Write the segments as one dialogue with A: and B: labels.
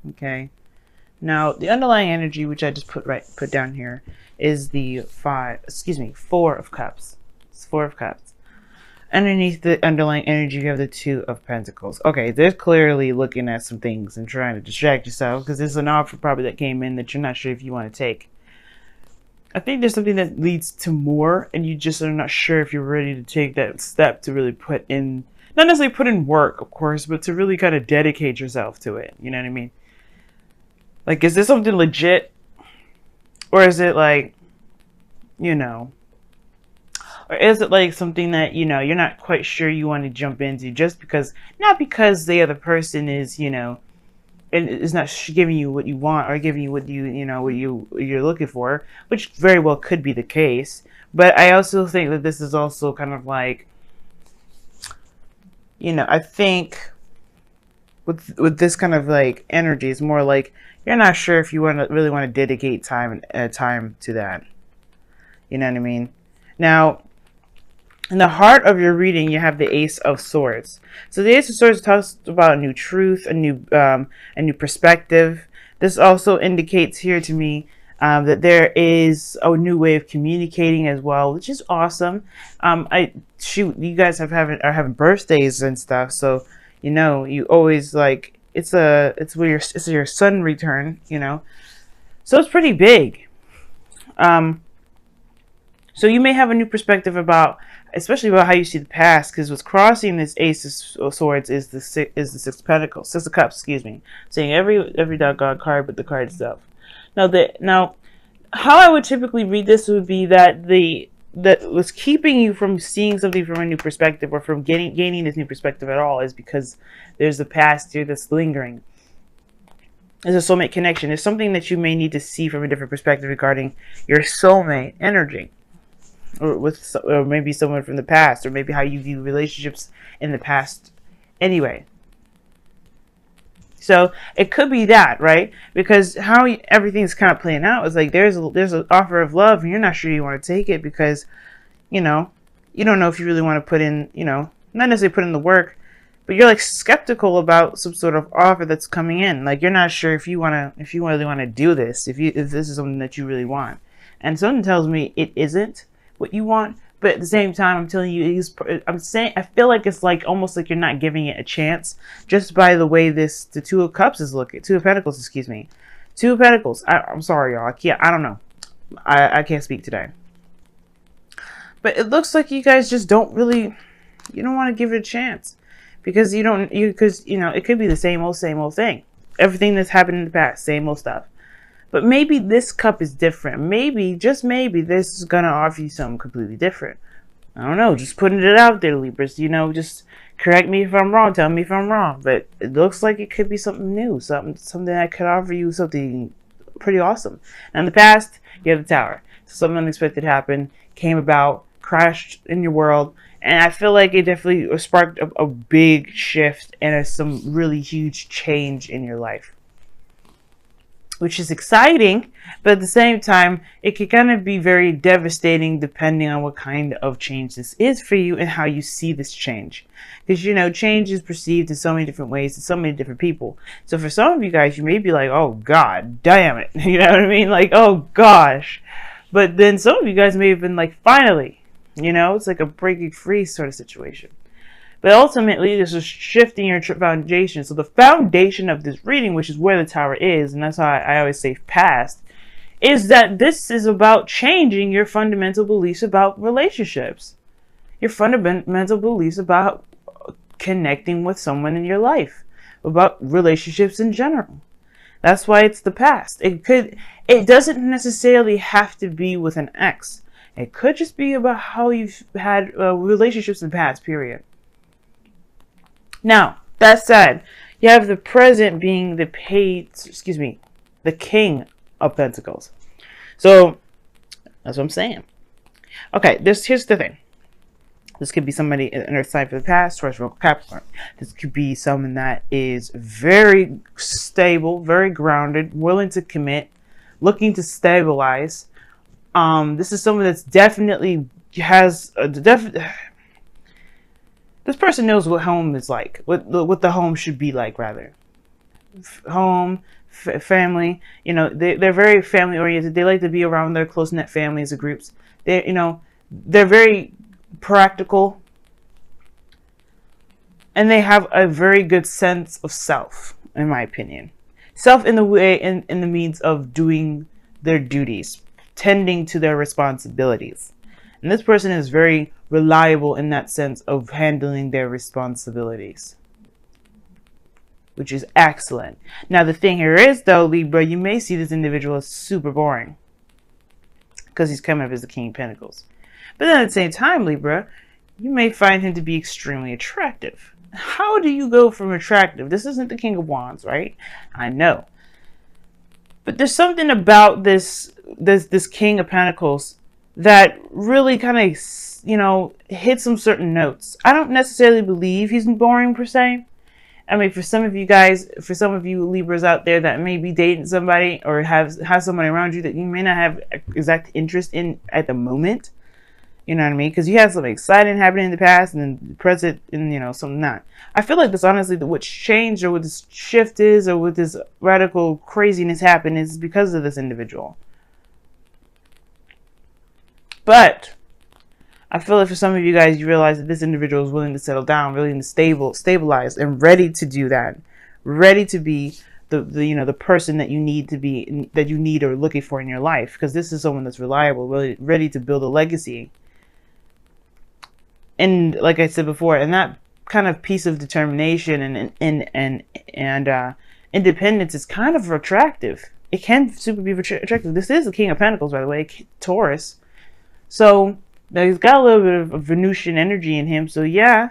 A: Okay. Now, the underlying energy, which I just put down here, is the Four of Cups. It's Four of Cups. Underneath the underlying energy, you have the Two of Pentacles. Okay, they're clearly looking at some things and trying to distract yourself because there's an offer probably that came in that you're not sure if you want to take. I think there's something that leads to more, and you just are not sure if you're ready to take that step to really put in, not necessarily put in work, of course, but to really kind of dedicate yourself to it. You know what I mean? Like, is this something legit? Or is it like, you know, or is it like something that, you know, you're not quite sure you want to jump into just because, not because the other person is, you know, and is not giving you what you want or giving you what you know, what you're looking for, which very well could be the case. But I also think that this is also kind of like, you know, I think with this kind of like energy, it's more like you're not sure if you really want to dedicate time to that. You know what I mean? Now, in the heart of your reading, you have the Ace of Swords. So the Ace of Swords talks about a new truth, a new perspective. This also indicates here to me that there is a new way of communicating as well, which is awesome. You guys are having birthdays and stuff, so you know you always like it's your sun return, you know, so it's pretty big. So you may have a new perspective about, especially about how you see the past, because what's crossing this Ace of Swords is the Six of Pentacles, Six of Cups, excuse me, saying every doggone card, but the card itself. Now, how I would typically read this would be that what's keeping you from seeing something from a new perspective or from gaining this new perspective at all is because there's the past here that's lingering. There's a soulmate connection. There's something that you may need to see from a different perspective regarding your soulmate energy. Or maybe someone from the past, or maybe how you view relationships in the past anyway. So it could be that, right? Because how everything's kind of playing out is like there's an offer of love and you're not sure you want to take it because, you know, you don't know if you really want to put in, you know, not necessarily put in the work, but you're like skeptical about some sort of offer that's coming in. Like you're not sure if you really want to do this, if this is something that you really want. And something tells me it isn't what you want, but at the same time, I'm telling you, I feel like it's like almost like you're not giving it a chance just by the way the Two of Cups is looking. Two of Pentacles, excuse me. Two of Pentacles. I'm sorry, y'all. I don't know. I can't speak today. But it looks like you guys just don't really, you don't want to give it a chance because because you know, it could be the same old thing. Everything that's happened in the past, same old stuff. But maybe this cup is different. Maybe, just maybe, this is going to offer you something completely different. I don't know. Just putting it out there, Libras. You know, just correct me if I'm wrong. Tell me if I'm wrong. But it looks like it could be something new. Something that could offer you something pretty awesome. Now, in the past, you have the Tower. So something unexpected happened, came about, crashed in your world. And I feel like it definitely sparked a big shift and some really huge change in your life, which is exciting, but at the same time, it can kind of be very devastating depending on what kind of change this is for you and how you see this change. Because, you know, change is perceived in so many different ways to so many different people. So for some of you guys, you may be like, oh, God damn it. You know what I mean? Like, oh, gosh. But then some of you guys may have been like, finally, you know, it's like a breaking free sort of situation. But ultimately, this is shifting your foundation. So the foundation of this reading, which is where the Tower is, and that's how I always say past, is that this is about changing your fundamental beliefs about relationships. Your fundamental beliefs about connecting with someone in your life. About relationships in general. That's why it's the past. It doesn't necessarily have to be with an ex. It could just be about how you've had relationships in the past, period. Now, that said, you have the present being the King of Pentacles. So, that's what I'm saying. Okay, here's the thing. This could be somebody in Earth sign for the past, Taurus, Virgo, Capricorn. This could be someone that is very stable, very grounded, willing to commit, looking to stabilize. This is someone that's definitely has a this person knows what home is like, what the home should be like, rather. home, family. You know, they're very family oriented. They like to be around their close knit families or groups. They, you know, they're very practical, and they have a very good sense of self, in my opinion. Self in the way, in the means of doing their duties, tending to their responsibilities. And this person is very reliable in that sense of handling their responsibilities, which is excellent. Now, the thing here is, though, Libra, you may see this individual as super boring because he's coming up as the King of Pentacles. But then at the same time, Libra, you may find him to be extremely attractive. How do you go from attractive? This isn't the King of Wands, right? I know. But there's something about this King of Pentacles that really kind of, you know, hits some certain notes. I don't necessarily believe he's boring per se. I mean, for some of you guys, for some of you Libras out there that may be dating somebody or have somebody around you that you may not have exact interest in at the moment, you know what I mean? Because you had something exciting happening in the past and then the present and, you know, something not. I feel like this, honestly, what's changed or what this shift is or what this radical craziness happened is because of this individual. But I feel like for some of you guys, you realize that this individual is willing to settle down, willing to stabilize, and ready to do that, ready to be the you know, the person that you need to be, that you need or looking for in your life. Because this is someone that's reliable, really ready to build a legacy. And like I said before, and that kind of piece of determination and independence is kind of attractive. It can super be attractive. This is the King of Pentacles, by the way, Taurus. So now he's got a little bit of Venusian energy in him. So yeah,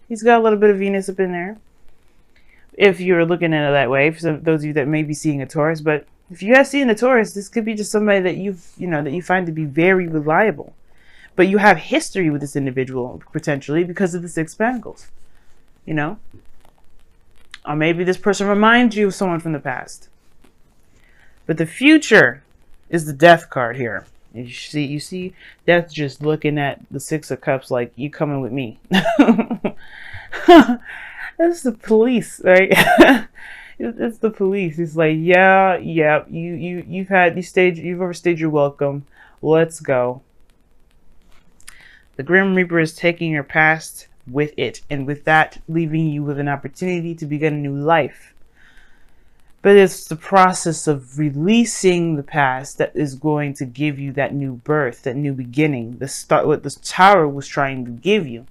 A: he's got a little bit of Venus up in there. If you're looking at it that way, for those of you that may be seeing a Taurus, but if you have seen a Taurus, this could be just somebody that that you find to be very reliable. But you have history with this individual, potentially, because of the Six of Pentacles. You know? Or maybe this person reminds you of someone from the past. But the future is the Death card here. You see Death just looking at the Six of Cups like, you coming with me. That's the police, right? It's the police. It's like, yeah, you've overstayed your welcome. Let's go. The Grim Reaper is taking your past with it, and with that, leaving you with an opportunity to begin a new life. But it's the process of releasing the past that is going to give you that new birth, that new beginning, what the Tower was trying to give you.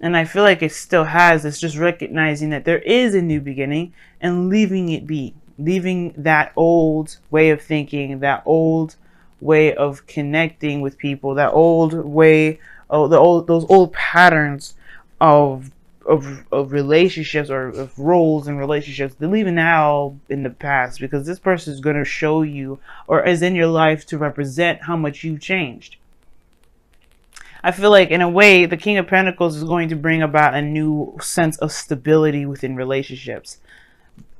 A: And I feel like it still has. It's just recognizing that there is a new beginning and leaving it be. Leaving that old way of thinking, that old way of connecting with people, that old way, those old patterns of relationships or of roles and relationships. They're leaving that all in the past, because this person is going to show you, or is in your life to represent how much you've changed. I feel like in a way the King of Pentacles is going to bring about a new sense of stability within relationships.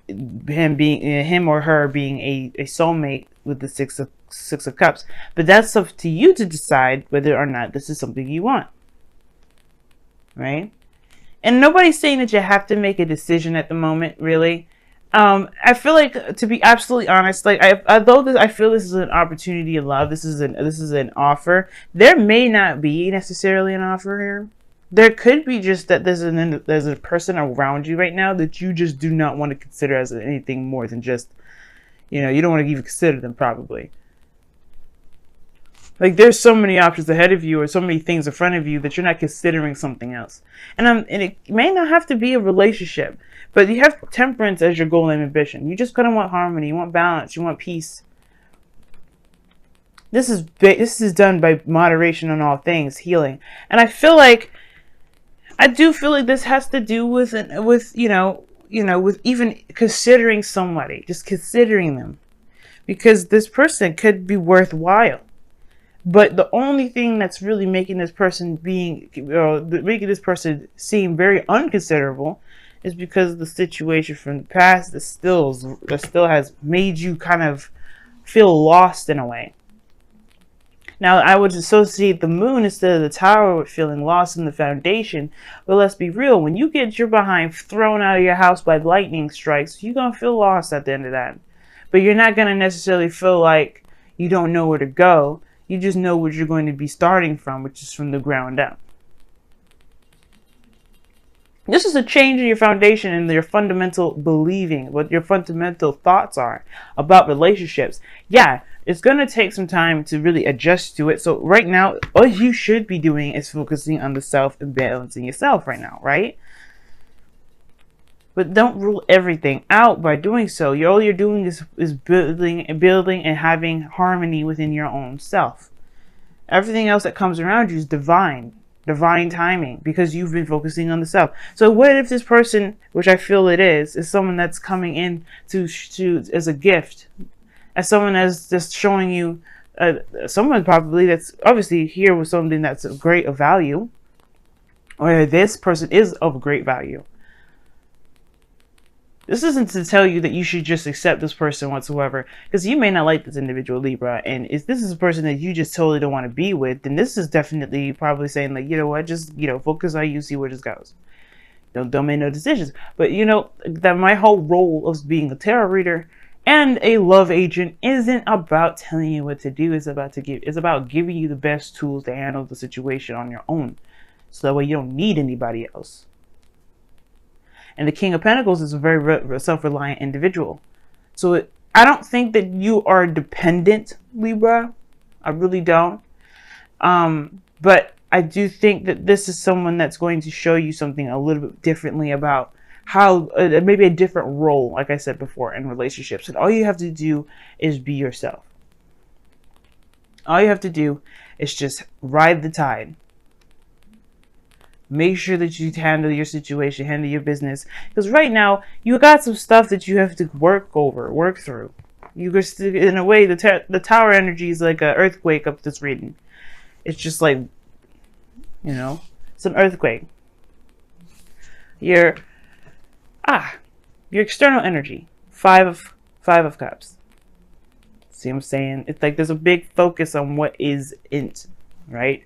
A: Him or her being a soulmate with the Six of Cups. But that's up to you to decide whether or not this is something you want. Right? And nobody's saying that you have to make a decision at the moment, really. I feel like, to be absolutely honest, like I feel this is an opportunity of love. This is an offer. There may not be necessarily an offer here. There could be just that there's a person around you right now that you just do not want to consider as anything more than just, you know, you don't want to even consider them, probably. Like, there's so many options ahead of you, or so many things in front of you, that you're not considering something else. And it may not have to be a relationship, but you have temperance as your goal and ambition. You just kind of want harmony, you want balance, you want peace. This is done by moderation on all things, healing. And I do feel like this has to do with with even considering somebody, just considering them, because this person could be worthwhile. But the only thing that's really making this person seem very unconsiderable is because of the situation from the past that still has made you kind of feel lost in a way. Now, I would associate the moon instead of the tower with feeling lost in the foundation. But let's be real, when you get your behind thrown out of your house by lightning strikes, you're going to feel lost at the end of that. But you're not going to necessarily feel like you don't know where to go. You just know where you're going to be starting from, which is from the ground up. This is a change in your foundation and your fundamental believing, what your fundamental thoughts are about relationships. Yeah, it's going to take some time to really adjust to it. So right now, all you should be doing is focusing on the self and balancing yourself right now, right? But don't rule everything out by doing so. All you're doing is building and having harmony within your own self. Everything else that comes around you is divine timing, because you've been focusing on the self. So what if this person, which I feel it is someone that's coming in to as a gift, as someone that's just showing you, someone probably that's obviously here with something that's of great value, or this person is of great value. This isn't to tell you that you should just accept this person whatsoever, because you may not like this individual, Libra, and if this is a person that you just totally don't want to be with, then this is definitely probably saying, like, you know what, just, focus on you, see where this goes. Don't make no decisions. But that my whole role of being a tarot reader and a love agent isn't about telling you what to do. It's about giving you the best tools to handle the situation on your own, so that way you don't need anybody else. And the King of Pentacles is a very self-reliant individual. So I don't think that you are dependent, Libra. I really don't. But I do think that this is someone that's going to show you something a little bit differently about how, maybe a different role, like I said before, in relationships. And all you have to do is be yourself. All you have to do is just ride the tide. Make sure that you handle your situation, handle your business. Because right now, you got some stuff that you have to work through. You just, in a way, the tower energy is like an earthquake up this reading. It's just like, it's an earthquake. Your external energy. Five of Cups. See what I'm saying? It's like there's a big focus on what isn't, right?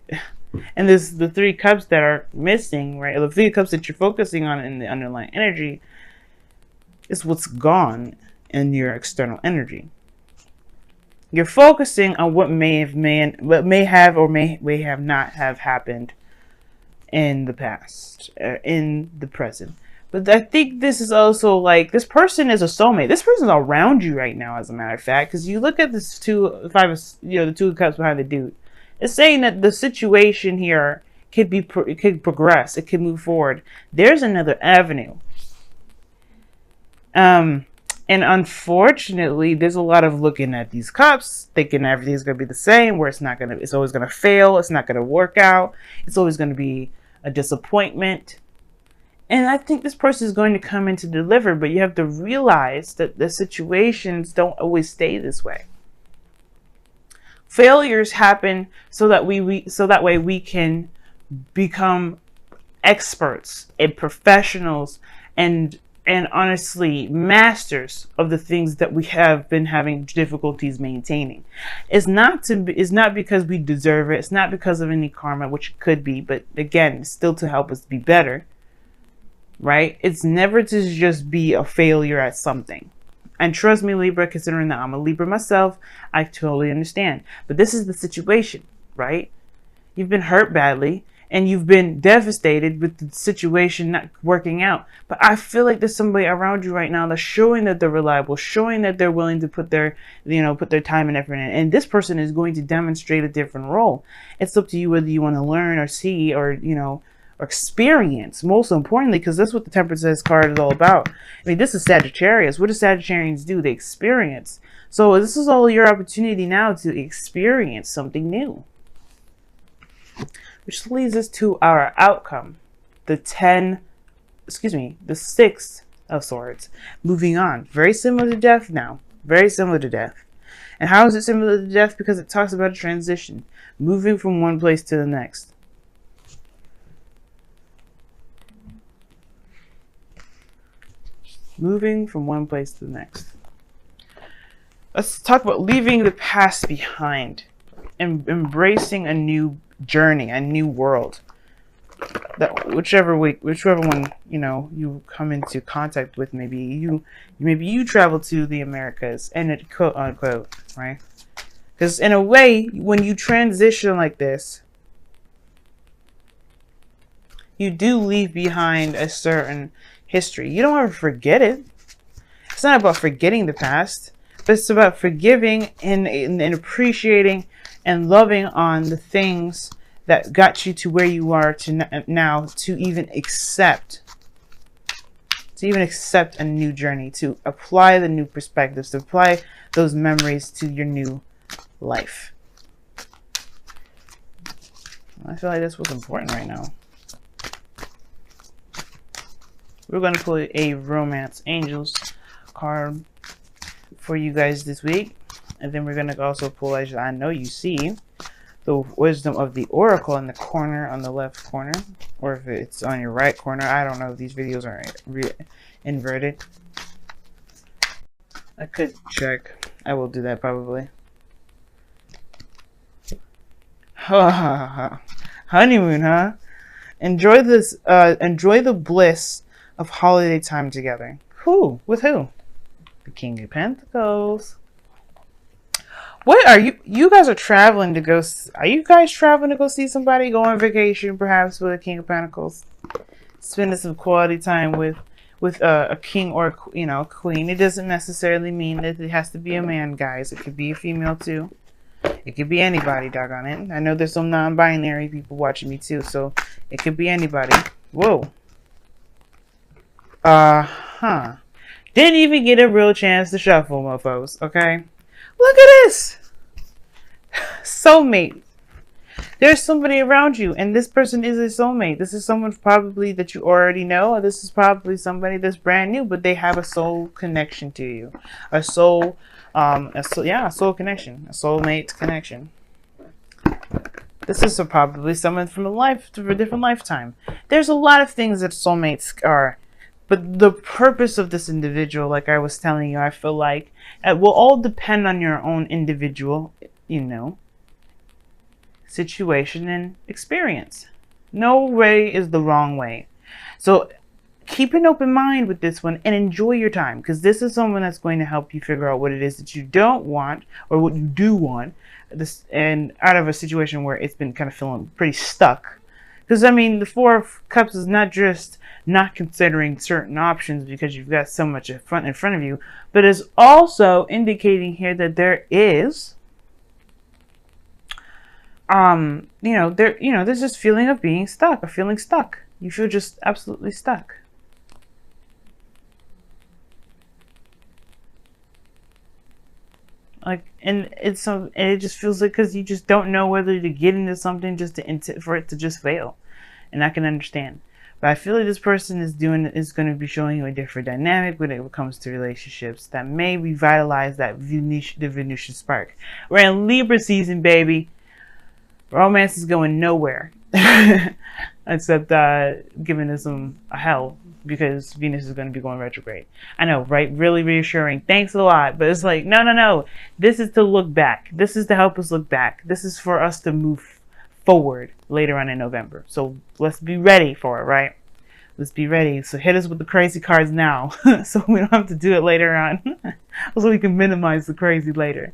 A: And there's the 3 cups that are missing, right? The 3 cups that you're focusing on in the underlying energy is what's gone in your external energy. You're focusing on what may have or may have not have happened in the past, in the present. But I think this is also like, this person is a soulmate. This person's around you right now, as a matter of fact, because you look at this the 2 of Cups behind the dude. It's saying that the situation here could progress. It could move forward. There's another avenue. And unfortunately, there's a lot of looking at these cups, thinking everything's going to be the same, where it's always going to fail. It's not going to work out. It's always going to be a disappointment. And I think this person is going to come in to deliver, but you have to realize that the situations don't always stay this way. Failures happen so that way we can become experts and professionals and honestly masters of the things that we have been having difficulties maintaining. It's not because we deserve it. It's not because of any karma, which it could be, but again, it's still to help us be better, right? It's never to just be a failure at something. And trust me, Libra, considering that I'm a Libra myself, I totally understand. But this is the situation, right? You've been hurt badly, and you've been devastated with the situation not working out. But I feel like there's somebody around you right now that's showing that they're reliable, showing that they're willing to put their time and effort in. And this person is going to demonstrate a different role. It's up to you whether you want to learn or see or experience, most importantly, because that's what the Temperance card is all about. I mean, this is Sagittarius. What do Sagittarians do? They experience. So this is all your opportunity now to experience something new. Which leads us to our outcome. The 6 of Swords. Moving on. Very similar to death now. Very similar to death. And how is it similar to death? Because it talks about a transition. Moving from one place to the next. Moving from one place to the next. Let's talk about leaving the past behind. embracing a new journey, a new world. That whichever one you come into contact with, maybe you travel to the Americas, and it quote unquote, right? Because in a way, when you transition like this, you do leave behind a certain history. You don't ever forget it. It's not about forgetting the past, but it's about forgiving and appreciating and loving on the things that got you to where you are to now, to even accept a new journey, to apply the new perspectives, to apply those memories to your new life. I feel like that's what's important right now. We're going to pull a Romance Angels card for you guys this week. And then we're going to also pull, as I know you see, the Wisdom of the Oracle in the corner, on the left corner. Or if it's on your right corner. I don't know if these videos are inverted. I could check. I will do that probably. Honeymoon, huh? Enjoy this. Enjoy the bliss of holiday time together. Who? With who? The King of Pentacles. What are you? You guys are traveling to go. Are you guys traveling to go see somebody? Go on vacation, perhaps, with a King of Pentacles. Spending some quality time with a king or a queen. It doesn't necessarily mean that it has to be a man, guys. It could be a female too. It could be anybody, doggone it. I know there's some non-binary people watching me too, so it could be anybody. Whoa. Didn't even get a real chance to shuffle, mofos, okay? Look at this! Soulmate. There's somebody around you, and this person is a soulmate. This is someone probably that you already know, or this is probably somebody that's brand new, but they have a soul connection to you. A soul connection. A soulmate connection. This is probably someone from a different lifetime. There's a lot of things that soulmates are. But the purpose of this individual, like I was telling you, I feel like it will all depend on your own individual, situation and experience. No way is the wrong way. So keep an open mind with this one and enjoy your time, because this is someone that's going to help you figure out what it is that you don't want or what you do want, and out of a situation where it's been kind of feeling pretty stuck. Because, I mean, the Four of Cups is not just not considering certain options because you've got so much in front of you, but is also indicating here that there is, there's this feeling of being stuck, or feeling stuck. You feel just absolutely stuck. Like, and it just feels like, because you just don't know whether to get into something just for it to just fail. And I can understand, but I feel like this person is going to be showing you a different dynamic when it comes to relationships that may revitalize the Venusian spark. We're in Libra season, baby. Romance is going nowhere, except giving us a hell, because Venus is going to be going retrograde. I know, right? Really reassuring. Thanks a lot. But it's like, no. This is to look back. This is to help us look back. This is for us to move forward later on in November. So let's be ready for it, right? Let's be ready. So hit us with the crazy cards now, so we don't have to do it later on. So we can minimize the crazy later.